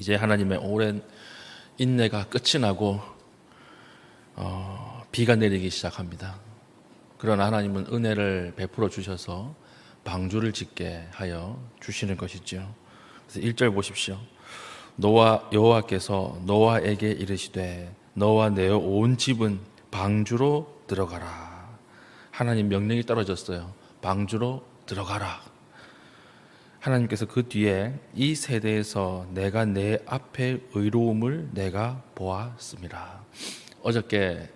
이제 하나님의 오랜 인내가 끝이 나고 비가 내리기 시작합니다. 그러나 하나님은 은혜를 베풀어 주셔서 방주를 짓게 하여 주시는 것이죠. 그래서 1절 보십시오. 여호와께서 노아에게 이르시되 너와 내 온 집은 방주로 들어가라. 하나님 명령이 떨어졌어요. 방주로 들어가라. 하나님께서 그 뒤에 이 세대에서 내가 내 앞에 의로움을 내가 보았습니다. 어저께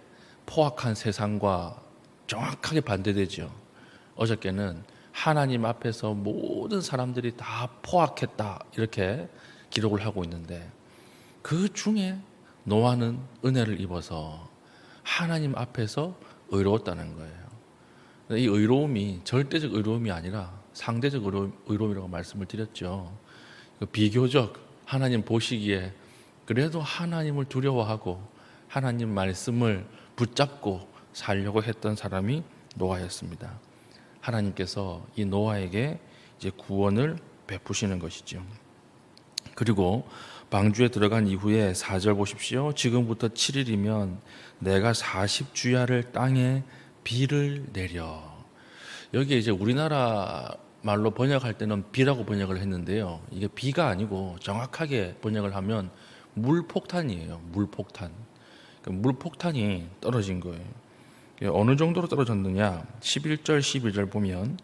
포악한 세상과 정확하게 반대되죠. 어저께는 하나님 앞에서 모든 사람들이 다 포악했다 이렇게 기록을 하고 있는데 그 중에 노아는 은혜를 입어서 하나님 앞에서 의로웠다는 거예요. 이 의로움이 절대적 의로움이 아니라 상대적 의로움이라고 말씀을 드렸죠. 비교적 하나님 보시기에 그래도 하나님을 두려워하고 하나님 말씀을 붙잡고 살려고 했던 사람이 노아였습니다. 하나님께서 이 노아에게 이제 구원을 베푸시는 것이죠. 그리고 방주에 들어간 이후에 4절 보십시오. 지금부터 7일이면 내가 40주야를 땅에 비를 내려. 여기에 이제 우리나라 말로 번역할 때는 비라고 번역을 했는데요. 이게 비가 아니고 정확하게 번역을 하면 물폭탄이에요. 물폭탄. 그러니까 물폭탄이 떨어진 거예요. 어느 정도로 떨어졌느냐? 11절 12절 보면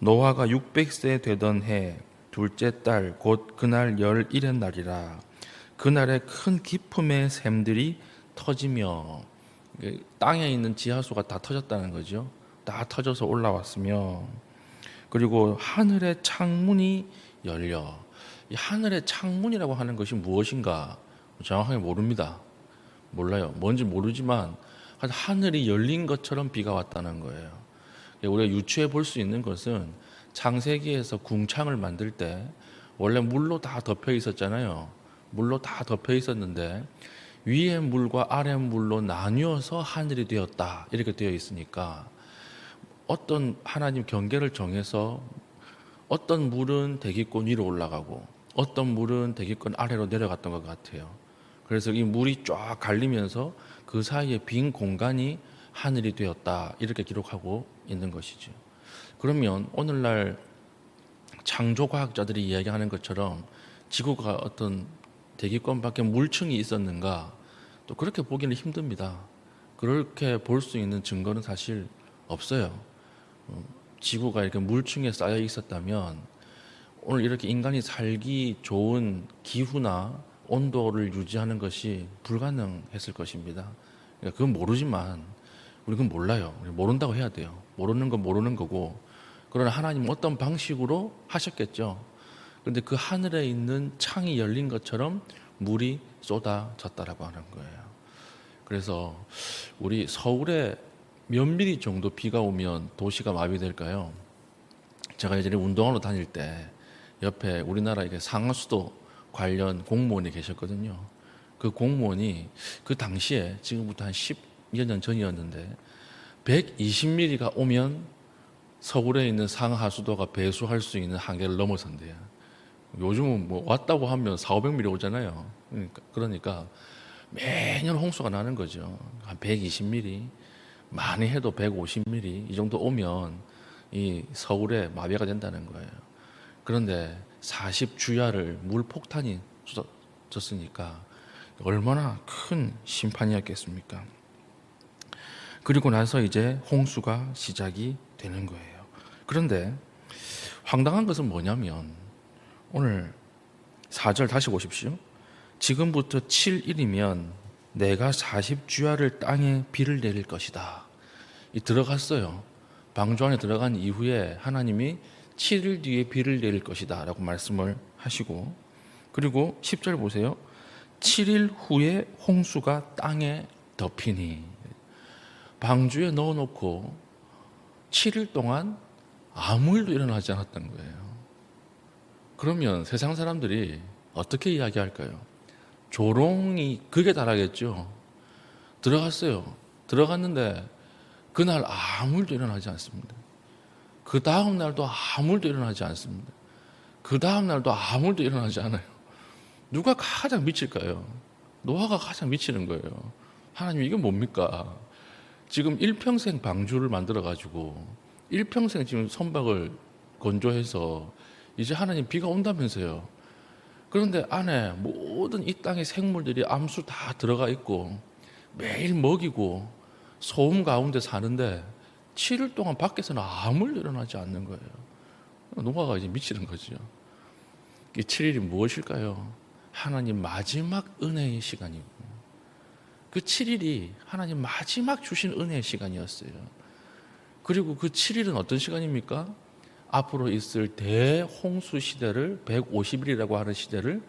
노아가 600세 되던 해 둘째 달 곧 그날 11의 날이라 그날에 큰 기품의 샘들이 터지며 땅에 있는 지하수가 다 터졌다는 거죠. 다 터져서 올라왔으며 그리고 하늘의 창문이 열려. 이 하늘의 창문이라고 하는 것이 무엇인가 정확하게 모릅니다. 몰라요. 뭔지 모르지만 하늘이 열린 것처럼 비가 왔다는 거예요. 우리가 유추해 볼 수 있는 것은 창세기에서 궁창을 만들 때 원래 물로 다 덮여 있었잖아요. 물로 다 덮여 있었는데 위의 물과 아래 물로 나뉘어서 하늘이 되었다 이렇게 되어 있으니까 어떤 하나님 경계를 정해서 어떤 물은 대기권 위로 올라가고 어떤 물은 대기권 아래로 내려갔던 것 같아요. 그래서 이 물이 쫙 갈리면서 그 사이에 빈 공간이 하늘이 되었다 이렇게 기록하고 있는 것이죠. 그러면 오늘날 창조과학자들이 이야기하는 것처럼 지구가 어떤 대기권 밖에 물층이 있었는가 또 그렇게 보기는 힘듭니다. 그렇게 볼 수 있는 증거는 사실 없어요. 지구가 이렇게 물층에 쌓여 있었다면 오늘 이렇게 인간이 살기 좋은 기후나 온도를 유지하는 것이 불가능했을 것입니다. 그러니까 그건 모르지만 우리 그건 몰라요. 우리 모른다고 해야 돼요. 모르는 건 모르는 거고 그러나 하나님은 어떤 방식으로 하셨겠죠. 그런데 그 하늘에 있는 창이 열린 것처럼 물이 쏟아졌다라고 하는 거예요. 그래서 우리 서울에 몇 미리 정도 비가 오면 도시가 마비될까요? 제가 예전에 운동하러 다닐 때 옆에 우리나라 이게 상하수도 관련 공무원이 계셨거든요. 그 공무원이 그 당시에 지금부터 한 10여 년 전이었는데 120mm가 오면 서울에 있는 상하수도가 배수할 수 있는 한계를 넘어선대요. 요즘은 뭐 왔다고 하면 400~500mm 오잖아요. 그러니까 매년 홍수가 나는 거죠. 한 120mm, 많이 해도 150mm 이 정도 오면 이 서울에 마비가 된다는 거예요. 그런데 40주야를 물폭탄이 쏟아졌으니까 얼마나 큰 심판이었겠습니까? 그리고 나서 이제 홍수가 시작이 되는 거예요. 그런데 황당한 것은 뭐냐면 오늘 4절 다시 보십시오. 지금부터 7일이면 내가 40주야를 땅에 비를 내릴 것이다. 이 들어갔어요. 방주 안에 들어간 이후에 하나님이 7일 뒤에 비를 내릴 것이다 라고 말씀을 하시고 그리고 10절 보세요. 7일 후에 홍수가 땅에 덮이니 방주에 넣어놓고 7일 동안 아무 일도 일어나지 않았던 거예요. 그러면 세상 사람들이 어떻게 이야기할까요? 조롱이 극에 달하겠죠. 들어갔어요. 들어갔는데 그날 아무 일도 일어나지 않습니다. 그 다음 날도 아무 일도 일어나지 않습니다. 그 다음 날도 아무 일도 일어나지 않아요. 누가 가장 미칠까요? 노아가 가장 미치는 거예요. 하나님 이게 뭡니까? 지금 일평생 방주를 만들어 가지고 일평생 지금 선박을 건조해서 이제 하나님 비가 온다면서요. 그런데 안에 모든 이 땅의 생물들이 암수 다 들어가 있고 매일 먹이고 소음 가운데 사는데 7일 동안 밖에서는 아무 일 일어나지 않는 거예요. 노아가 이제 미치는 거죠. 이 7일이 무엇일까요? 하나님 마지막 은혜의 시간이고 그 7일이 하나님 마지막 주신 은혜의 시간이었어요. 그리고 그 7일은 어떤 시간입니까? 앞으로 있을 대홍수 시대를 150일이라고 하는 시대를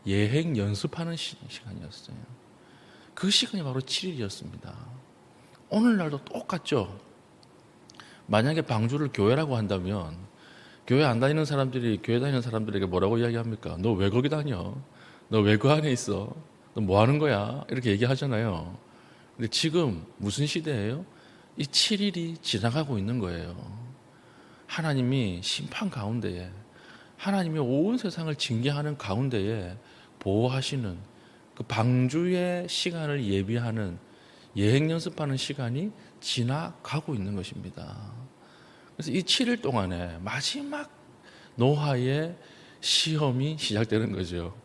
예행 연습하는 시간이었어요. 그 시간이 바로 7일이었습니다. 오늘날도 똑같죠. 만약에 방주를 교회라고 한다면 교회 안 다니는 사람들이 교회 다니는 사람들에게 뭐라고 이야기합니까? 너 왜 거기 다녀? 너 왜 그 안에 있어? 너 뭐 하는 거야? 이렇게 얘기하잖아요. 근데 지금 무슨 시대예요? 이 7일이 지나가고 있는 거예요. 하나님이 심판 가운데에 하나님이 온 세상을 징계하는 가운데에 보호하시는 그 방주의 시간을 예비하는 예행 연습하는 시간이 지나가고 있는 것입니다. 그래서 이 7일 동안에 마지막 노아의 시험이 시작되는 거죠.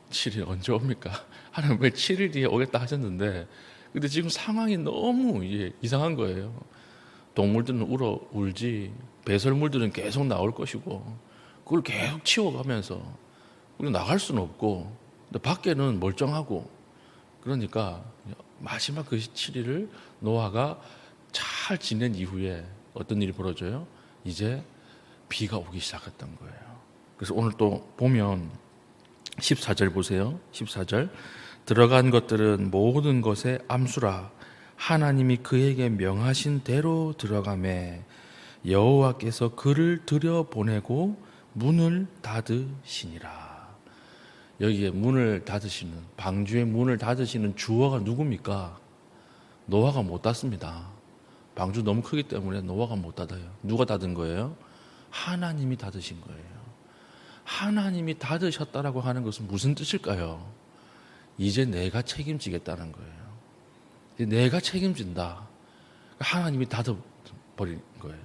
7일 언제 옵니까? 하나님 왜 7일 뒤에 오겠다 하셨는데 근데 지금 상황이 너무 이상한 거예요. 동물들은 울지 배설물들은 계속 나올 것이고 그걸 계속 치워가면서 우리 나갈 수는 없고 근데 밖에는 멀쩡하고 그러니까 마지막 그 7일을 노아가 잘 지낸 이후에 어떤 일이 벌어져요? 이제 비가 오기 시작했던 거예요. 그래서 오늘 또 보면 14절 보세요. 14절 들어간 것들은 모든 것의 암수라 하나님이 그에게 명하신 대로 들어가매 여호와께서 그를 들여보내고 문을 닫으시니라. 여기에 문을 닫으시는 방주의 문을 닫으시는 주어가 누굽니까? 노아가 못 닫습니다. 방주 너무 크기 때문에 노아가 못 닫아요. 누가 닫은 거예요? 하나님이 닫으신 거예요. 하나님이 닫으셨다라고 하는 것은 무슨 뜻일까요? 이제 내가 책임지겠다는 거예요. 내가 책임진다. 하나님이 닫아버린 거예요.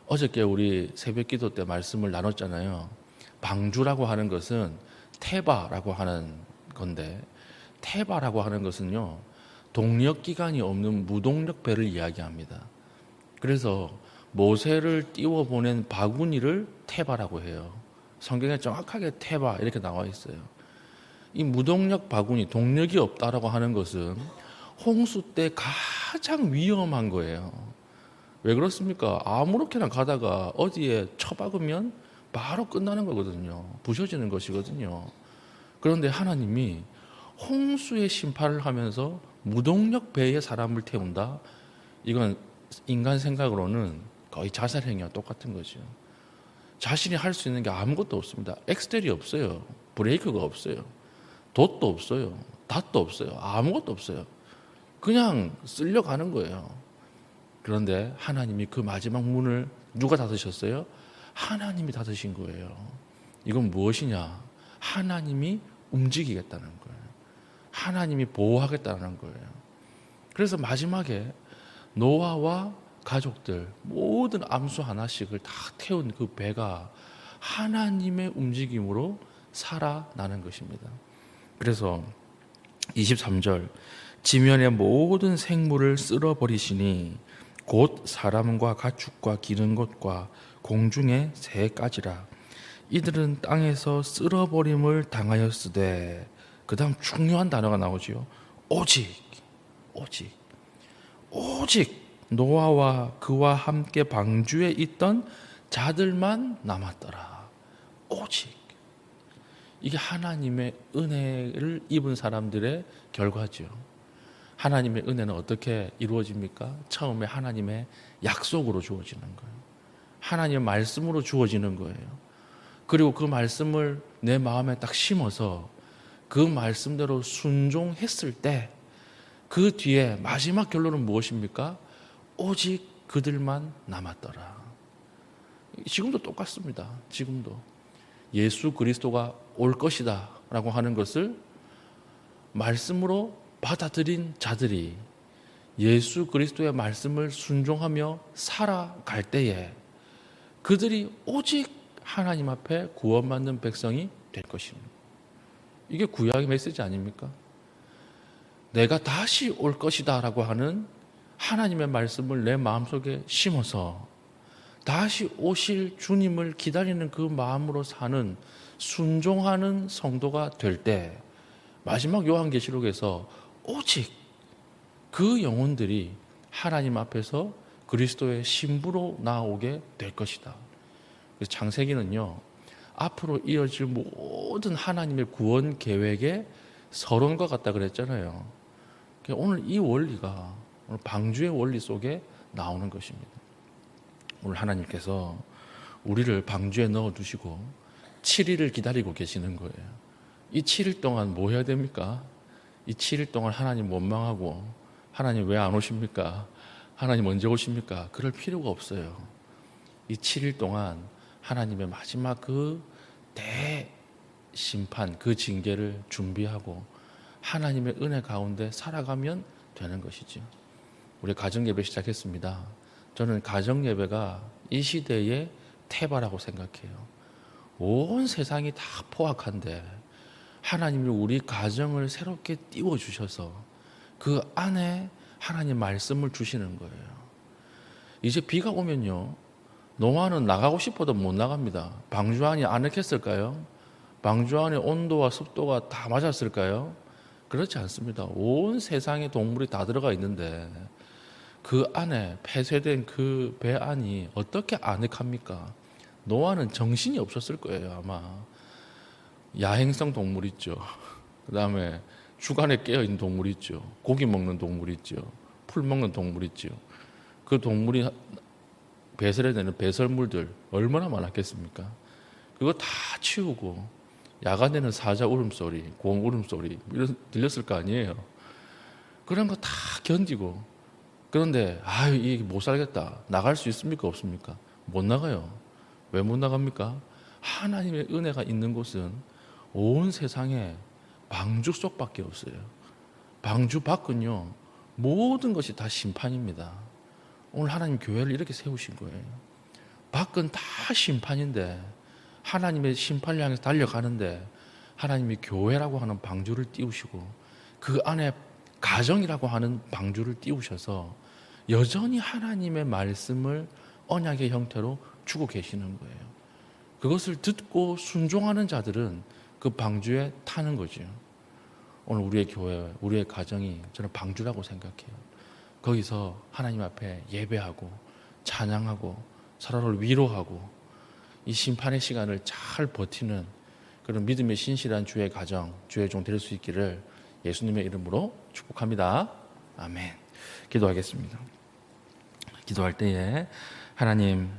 어저께 우리 새벽 기도 때 말씀을 나눴잖아요. 방주라고 하는 것은 테바라고 하는 건데 테바라고 하는 것은요 동력 기간이 없는 무동력 배를 이야기합니다. 그래서 모세를 띄워 보낸 바구니를 테바라고 해요. 성경에 정확하게 테바 이렇게 나와 있어요. 이 무동력 바구니, 동력이 없다라고 하는 것은 홍수 때 가장 위험한 거예요. 왜 그렇습니까? 아무렇게나 가다가 어디에 처박으면 바로 끝나는 거거든요. 부셔지는 것이거든요. 그런데 하나님이 홍수의 심판을 하면서 무동력 배에 사람을 태운다? 이건 인간 생각으로는 거의 자살행위와 똑같은 거죠. 자신이 할 수 있는 게 아무것도 없습니다. 엑스텔이 없어요. 브레이크가 없어요. 돛도 없어요. 닷도 없어요. 아무것도 없어요. 그냥 쓸려가는 거예요. 그런데 하나님이 그 마지막 문을 누가 닫으셨어요? 하나님이 닫으신 거예요. 이건 무엇이냐? 하나님이 움직이겠다는 거예요. 하나님이 보호하겠다는 거예요. 그래서 마지막에 노아와 가족들 모든 암수 하나씩을 다 태운 그 배가 하나님의 움직임으로 살아나는 것입니다. 그래서 23절 지면의 모든 생물을 쓸어버리시니 곧 사람과 가축과 기는 것과 공중의 새까지라 이들은 땅에서 쓸어버림을 당하였으되 그 다음 중요한 단어가 나오지요. 오직 노아와 그와 함께 방주에 있던 자들만 남았더라. 오직 이게 하나님의 은혜를 입은 사람들의 결과죠. 하나님의 은혜는 어떻게 이루어집니까? 처음에 하나님의 약속으로 주어지는 거예요. 하나님의 말씀으로 주어지는 거예요. 그리고 그 말씀을 내 마음에 딱 심어서 그 말씀대로 순종했을 때 그 뒤에 마지막 결론은 무엇입니까? 오직 그들만 남았더라. 지금도 똑같습니다. 지금도 예수 그리스도가 올 것이다 라고 하는 것을 말씀으로 받아들인 자들이 예수 그리스도의 말씀을 순종하며 살아갈 때에 그들이 오직 하나님 앞에 구원받는 백성이 될 것입니다. 이게 구약의 메시지 아닙니까? 내가 다시 올 것이다 라고 하는 하나님의 말씀을 내 마음속에 심어서 다시 오실 주님을 기다리는 그 마음으로 사는 순종하는 성도가 될 때 마지막 요한계시록에서 오직 그 영혼들이 하나님 앞에서 그리스도의 신부로 나오게 될 것이다. 창세기는요, 앞으로 이어질 모든 하나님의 구원 계획의 서론과 같다 그랬잖아요. 오늘 이 원리가 오늘 방주의 원리 속에 나오는 것입니다. 오늘 하나님께서 우리를 방주에 넣어두시고 7일을 기다리고 계시는 거예요. 이 7일 동안 뭐 해야 됩니까? 이 7일 동안 하나님 원망하고 하나님 왜 안 오십니까? 하나님 언제 오십니까? 그럴 필요가 없어요. 이 7일 동안 하나님의 마지막 그 대심판, 그 징계를 준비하고 하나님의 은혜 가운데 살아가면 되는 것이죠. 우리 가정예배 시작했습니다. 저는 가정예배가 이 시대의 태바라고 생각해요. 온 세상이 다 포악한데 하나님이 우리 가정을 새롭게 띄워주셔서 그 안에 하나님 말씀을 주시는 거예요. 이제 비가 오면요, 노아는 나가고 싶어도 못 나갑니다. 방주 안이 아늑했을까요? 방주 안의 온도와 습도가 다 맞았을까요? 그렇지 않습니다. 온 세상의 동물이 다 들어가 있는데 그 안에 폐쇄된 그 배 안이 어떻게 아늑합니까? 노아는 정신이 없었을 거예요, 아마. 야행성 동물 있죠. 그 다음에 주간에 깨어있는 동물 있죠. 고기 먹는 동물 있죠. 풀 먹는 동물 있죠. 그 동물이 배설해내는 배설물들 얼마나 많았겠습니까? 그거 다 치우고 야간에는 사자 울음소리, 곰 울음소리 들렸을 거 아니에요. 그런 거 다 견디고, 그런데 이게 못 살겠다, 나갈 수 있습니까 없습니까? 못 나가요. 왜 못 나갑니까? 하나님의 은혜가 있는 곳은 온 세상에 방주 속밖에 없어요. 방주 밖은요, 모든 것이 다 심판입니다. 오늘 하나님 교회를 이렇게 세우신 거예요. 밖은 다 심판인데 하나님의 심판을 향해서 달려가는데 하나님이 교회라고 하는 방주를 띄우시고 그 안에 가정이라고 하는 방주를 띄우셔서 여전히 하나님의 말씀을 언약의 형태로 주고 계시는 거예요. 그것을 듣고 순종하는 자들은 그 방주에 타는 거죠. 오늘 우리의 교회, 우리의 가정이 저는 방주라고 생각해요. 거기서 하나님 앞에 예배하고 찬양하고 서로를 위로하고 이 심판의 시간을 잘 버티는 그런 믿음의 신실한 주의 가정, 주의 종 될 수 있기를 예수님의 이름으로 축복합니다. 아멘. 기도하겠습니다. 기도할 때에 하나님,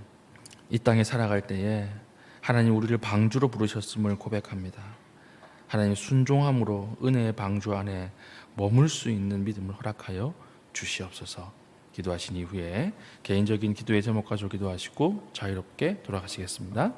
이 땅에 살아갈 때에 하나님 우리를 방주로 부르셨음을 고백합니다. 하나님 순종함으로 은혜의 방주 안에 머물 수 있는 믿음을 허락하여 주시옵소서. 기도하신 이후에 개인적인 기도의 제목 가지고 기도하시고 자유롭게 돌아가시겠습니다.